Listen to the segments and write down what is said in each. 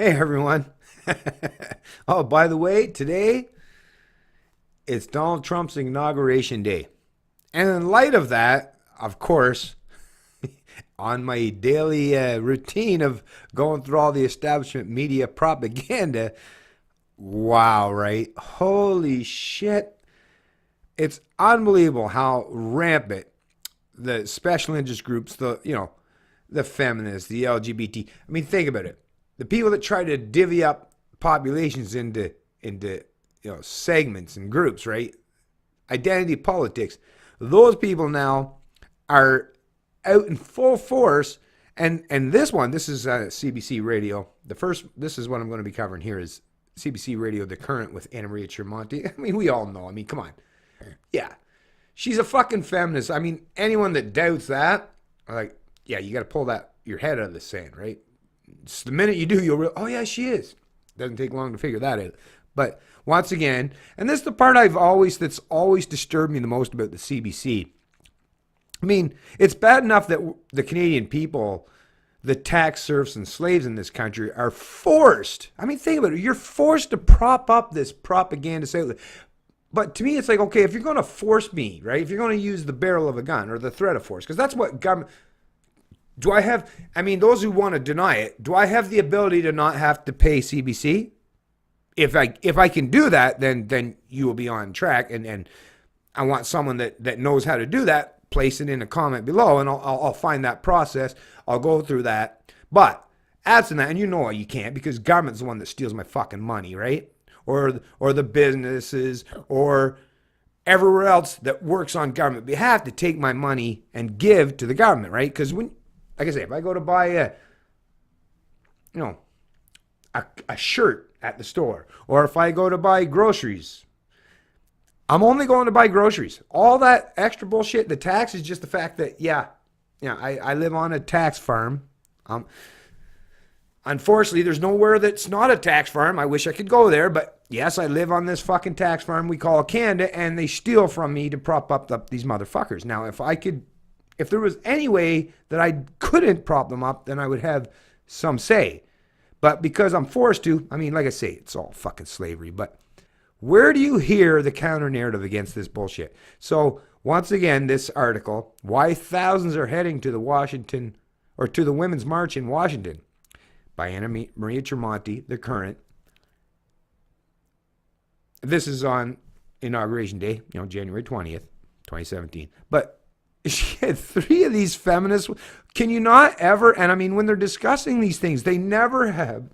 Hey everyone. Oh, by the way, today it's Donald Trump's inauguration day. And in light of that, of course, on my daily routine of going through all the establishment media propaganda, wow, right? Holy shit. It's unbelievable how rampant the special interest groups, the feminists, the LGBT. I mean, think about it. The people that try to divvy up populations into segments and groups, right? Identity politics. Those people now are out in full force. And this is CBC Radio. This is what I'm going to be covering here is CBC Radio, The Current with Anna Maria Tremonti. I mean, we all know. I mean, come on. Yeah. She's a fucking feminist. I mean, anyone that doubts that, like, yeah, you got to pull your head out of the sand, right? It's the minute you do, you'll realize, oh, yeah, she is. Doesn't take long to figure that out. But once again, and this is the part that's always disturbed me the most about the CBC. I mean, it's bad enough that the Canadian people, the tax serfs and slaves in this country, are forced. I mean, think about it. You're forced to prop up this propaganda. But to me, it's like, okay, if you're going to force me, right? If you're going to use the barrel of a gun or the threat of force, because that's what government. Those who want to deny it, do I have the ability to not have to pay CBC? If I can do that, then you will be on track. And I want someone that knows how to do that. Place it in a comment below, and I'll find that process. I'll go through that. But absent that, and you know you can't because government's the one that steals my fucking money, right? Or the businesses or everywhere else that works on government behalf to take my money and give to the government, right? Because when, like I say, if I go to buy a shirt at the store, or if I go to buy groceries, I'm only going to buy groceries. All that extra bullshit, the tax is just the fact that, I live on a tax farm. Unfortunately, there's nowhere that's not a tax farm. I wish I could go there, but yes, I live on this fucking tax farm we call Canada, and they steal from me to prop up these motherfuckers. Now, if there was any way that I couldn't prop them up, then I would have some say. But because I'm forced to, I mean, like I say, it's all fucking slavery. But where do you hear the counter narrative against this bullshit? So once again, this article, why thousands are heading to the Women's March in Washington, by Anna Maria Tremonti, The Current. This is on Inauguration Day, January 20th, 2017. But she had three of these feminists. Can you not ever, and I mean, when they're discussing these things, they never have,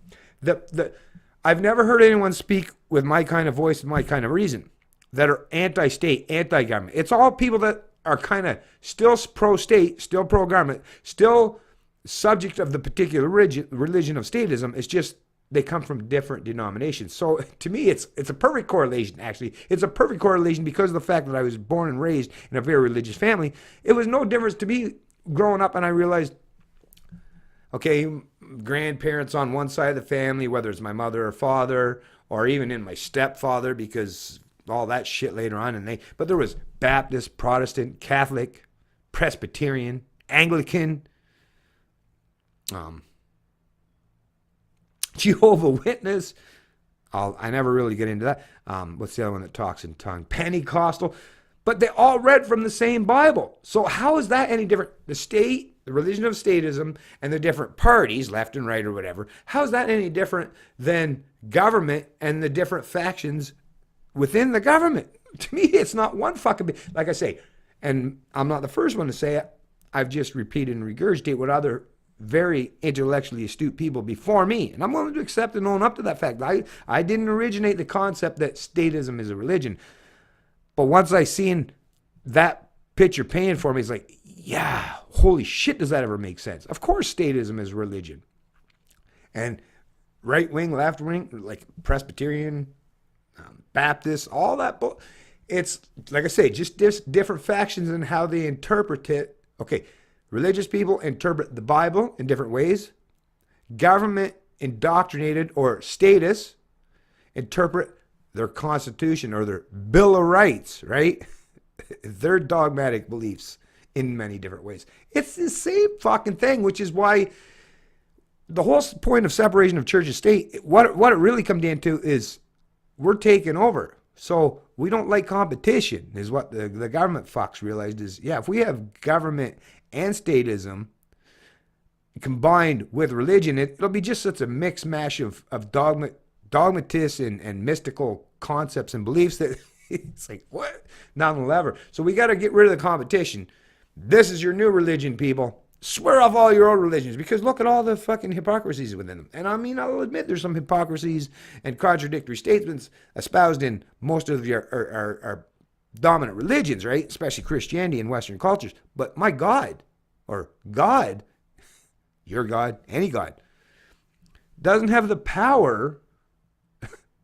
I've never heard anyone speak with my kind of voice and my kind of reason that are anti-state, anti-government. It's all people that are kind of still pro-state, still pro-government, still subject of the particular religion of statism. It's just they come from different denominations. So to me, it's a perfect correlation, actually. It's a perfect correlation because of the fact that I was born and raised in a very religious family. It was no difference to me growing up, and I realized, okay, grandparents on one side of the family, whether it's my mother or father, or even in my stepfather, because all that shit later on, but there was Baptist, Protestant, Catholic, Presbyterian, Anglican, Jehovah Witness. I never really get into that. What's the other one that talks in tongue? Pentecostal. But they all read from the same Bible. So how is that any different? The state, the religion of statism, and the different parties, left and right or whatever, how is that any different than government and the different factions within the government? To me, it's not one fucking... Like I say, and I'm not the first one to say it, I've just repeated and regurgitated what other very intellectually astute people before me, and I'm willing to accept and own up to that fact. I didn't originate the concept that statism is a religion, but once I seen that picture painted for me, it's like, yeah, holy shit, does that ever make sense? Of course statism is religion. And right wing, left wing, like Presbyterian, Baptist, all that, it's, like I say, just different factions and how they interpret it. Okay, religious people interpret the Bible in different ways. Government indoctrinated or statists interpret their Constitution or their Bill of Rights, right? Their dogmatic beliefs in many different ways. It's the same fucking thing, which is why the whole point of separation of church and state, what it really comes down to is we're taking over. So we don't like competition, is what the government fucks realized is, yeah, if we have government and statism combined with religion, it'll be just such a mixed mash of dogmatists and mystical concepts and beliefs that it's like, what? Not on the lever. So we got to get rid of the competition. This is your new religion, people. Swear off all your old religions, because look at all the fucking hypocrisies within them. And I mean, I'll admit there's some hypocrisies and contradictory statements espoused in most of our dominant religions, right? Especially Christianity and Western cultures. But my God, or God, your God, any God, doesn't have the power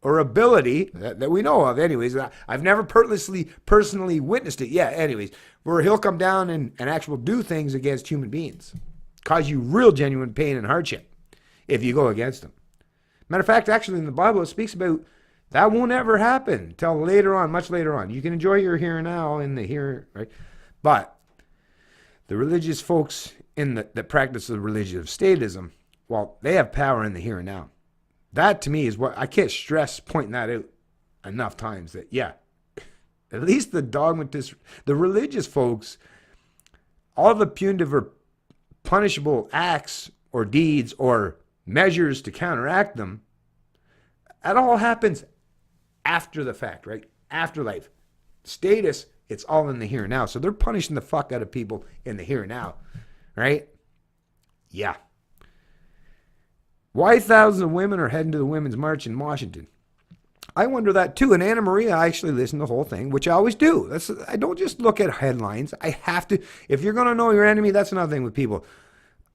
or ability that we know of anyways. I've never personally witnessed it yet anyways, where he'll come down and actually do things against human beings, cause you real genuine pain and hardship if you go against him. Matter of fact, actually in the Bible it speaks about that won't ever happen till later on, much later on. You can enjoy your here and now in the here, right? But the religious folks in the practice of the religion of statism, well, they have power in the here and now. That to me is what I can't stress pointing that out enough times, that yeah, at least the dogmatists, the religious folks, all the punitive or punishable acts or deeds or measures to counteract them, that all happens after the fact, right? Afterlife. Status, it's all in the here and now. So they're punishing the fuck out of people in the here and now, right? Yeah. Why thousands of women are heading to the Women's March in Washington? I wonder that too. And Anna Maria, I actually listened to the whole thing, which I always do. I don't just look at headlines. I have to. If you're going to know your enemy, that's another thing with people.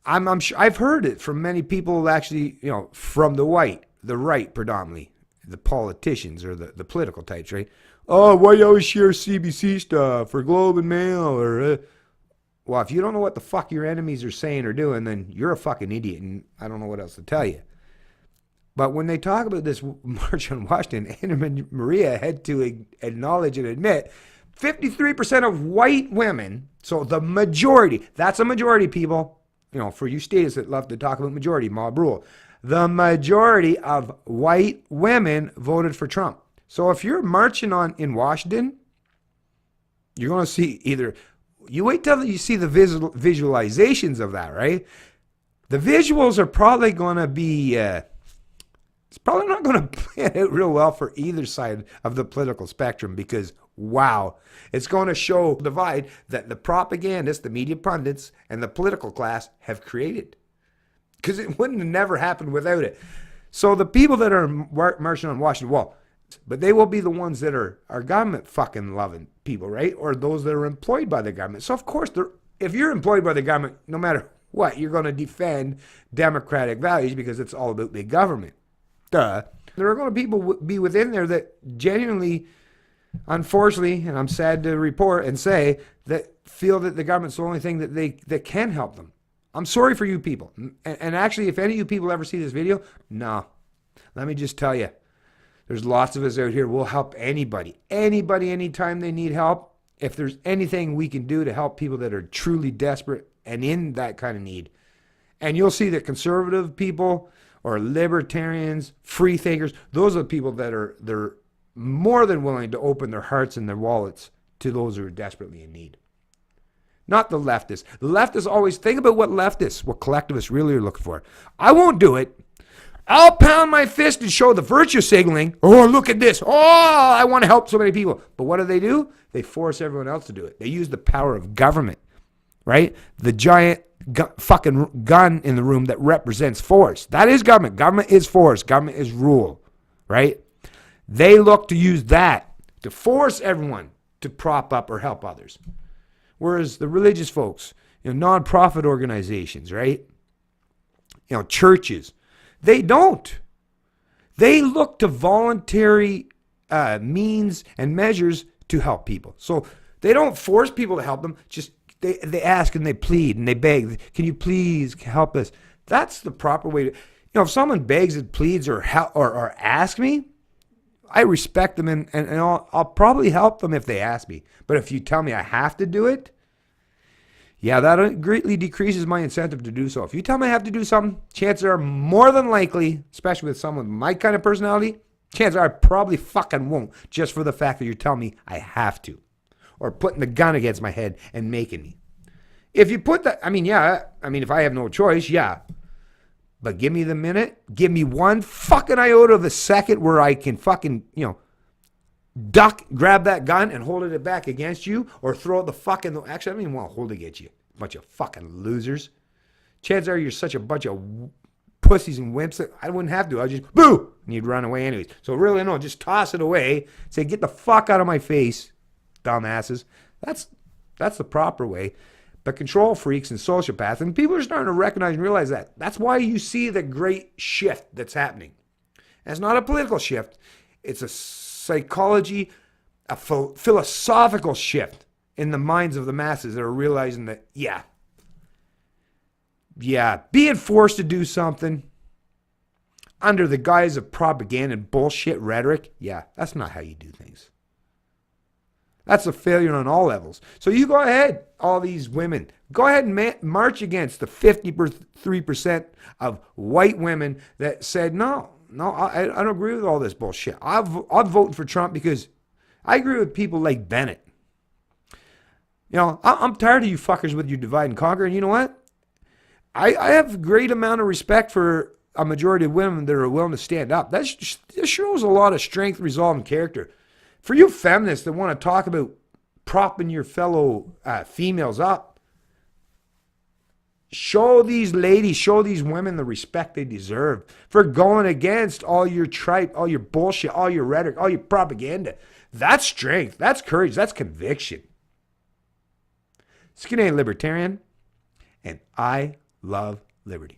I'm sure I've heard it from many people actually, from the right predominantly, the politicians or the political types, right? Oh, why you always share CBC stuff or Globe and Mail or... Well, if you don't know what the fuck your enemies are saying or doing, then you're a fucking idiot, and I don't know what else to tell you. But when they talk about this march on Washington, Anna Maria had to acknowledge and admit 53% of white women, so the majority, that's a majority, people, for you statists that love to talk about majority, mob rule, the majority of white women voted for Trump. So if you're marching in Washington, you're going to see either... You wait till you see the visualizations of that, right? The visuals are probably going to be, it's probably not going to plan out real well for either side of the political spectrum, because, wow, it's going to show the divide that the propagandists, the media pundits, and the political class have created. Because it wouldn't have never happened without it. So the people that are marching on Washington Wall, but they will be the ones that are government fucking loving people, right? Or those that are employed by the government. So of course, if you're employed by the government, no matter what, you're going to defend democratic values because it's all about big government. Duh. There are going to be within there that genuinely, unfortunately, and I'm sad to report and say, that feel that the government's the only thing that can help them. I'm sorry for you people. And actually, if any of you people ever see this video, no. Let me just tell you. There's lots of us out here. We'll help anybody, anytime they need help. If there's anything we can do to help people that are truly desperate and in that kind of need. And you'll see that conservative people or libertarians, free thinkers, those are the people they're more than willing to open their hearts and their wallets to those who are desperately in need. Not the leftists. The leftists always think about what collectivists really are looking for. I won't do it. I'll pound my fist and show the virtue signaling. Oh, look at this. Oh, I want to help so many people. But what do? They force everyone else to do it. They use the power of government, right? The giant fucking gun in the room that represents force. That is government. Government is force. Government is rule, right? They look to use that to force everyone to prop up or help others. Whereas the religious folks, non-profit organizations, right? Churches, they don't. They look to voluntary means and measures to help people. So they don't force people to help them. Just they ask and they plead and they beg. Can you please help us? That's the proper way to. If someone begs and pleads or ask me, I respect them and I'll probably help them if they ask me. But if you tell me I have to do it, Yeah, that greatly decreases my incentive to do so. If you tell me I have to do something, chances are more than likely, especially with someone with my kind of personality, chances are I probably fucking won't, just for the fact that you're telling me I have to. Or putting the gun against my head and making me. If you put that, if I have no choice, yeah. But give me the minute, give me one fucking iota of a second where I can fucking, duck, grab that gun and hold it back against you, or throw the fucking, actually, I don't even want to hold it against you. Bunch of fucking losers. Chances are you're such a bunch of pussies and wimps that I wouldn't have to. I'd just, boo! And you'd run away anyways. So really, no, just toss it away. Say, get the fuck out of my face, dumbasses. That's the proper way. But control freaks and sociopaths, and people are starting to recognize and realize that. That's why you see the great shift that's happening. And it's not a political shift. It's a psychology, a philosophical shift in the minds of the masses that are realizing that, being forced to do something under the guise of propaganda and bullshit rhetoric, that's not how you do things. That's a failure on all levels. So you go ahead, all these women, go ahead and march against the 53% of white women that said, no, I don't agree with all this bullshit. I'm voting for Trump because I agree with people like Bennett. I'm tired of you fuckers with your divide and conquer. And you know what? I have a great amount of respect for a majority of women that are willing to stand up. That shows a lot of strength, resolve, and character. For you feminists that want to talk about propping your fellow females up, show these ladies, show these women the respect they deserve for going against all your tripe, all your bullshit, all your rhetoric, all your propaganda. That's strength. That's courage. That's conviction. Skinny Libertarian, and I love liberty.